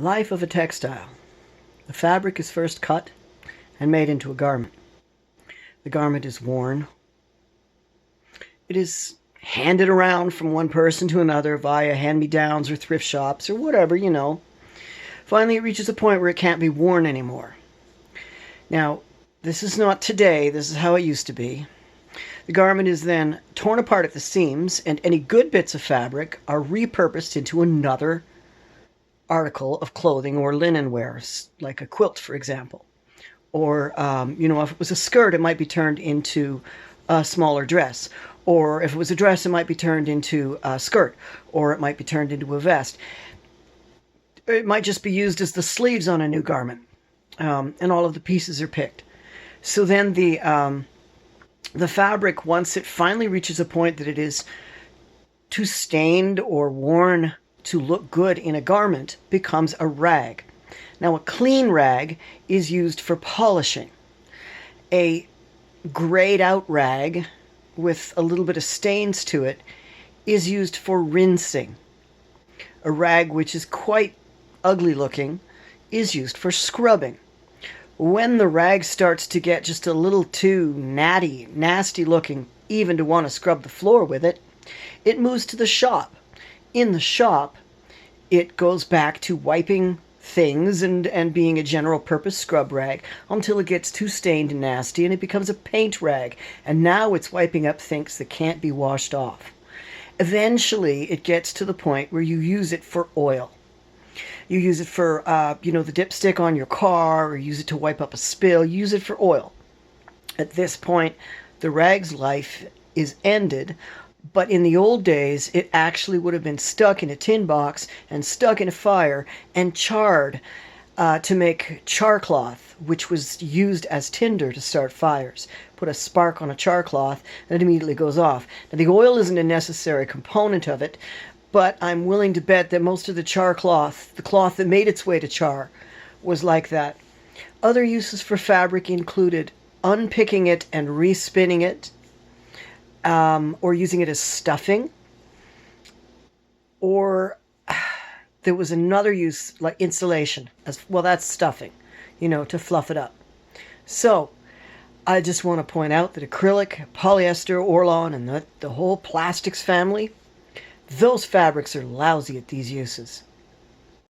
Life of a textile. The fabric is first cut and made into a garment. The garment is worn. It is handed around from one person to another via hand-me-downs or thrift shops or whatever, you know. Finally, it reaches a point where it can't be worn anymore. Now, this is not today. This is how it used to be. The garment is then torn apart at the seams, and any good bits of fabric are repurposed into another article of clothing or linen wear, like a quilt, for example. Or, if it was a skirt, it might be turned into a smaller dress. Or if it was a dress, it might be turned into a skirt. Or it might be turned into a vest. It might just be used as the sleeves on a new garment. And all of the pieces are picked. So then the fabric, once it finally reaches a point that it is too stained or worn to look good in a garment, becomes a rag. Now, a clean rag is used for polishing. A grayed out rag with a little bit of stains to it is used for rinsing. A rag which is quite ugly looking is used for scrubbing. When the rag starts to get just a little too nasty looking, even to want to scrub the floor with it, it moves to the shop. In the shop, it goes back to wiping things and being a general purpose scrub rag until it gets too stained and nasty and it becomes a paint rag. And now it's wiping up things that can't be washed off. Eventually, it gets to the point where you use it for oil. You use it for, the dipstick on your car, or use it to wipe up a spill. You use it for oil. At this point, the rag's life is ended. But in the old days, it actually would have been stuck in a tin box and stuck in a fire and charred to make char cloth, which was used as tinder to start fires. Put a spark on a char cloth and it immediately goes off. Now, the oil isn't a necessary component of it, but I'm willing to bet that most of the char cloth, the cloth that made its way to char, was like that. Other uses for fabric included unpicking it and respinning it, or using it as stuffing, or there was another use like insulation. That's stuffing, to fluff it up. So I just want to point out that acrylic, polyester, Orlon, and the whole plastics family, those fabrics are lousy at these uses.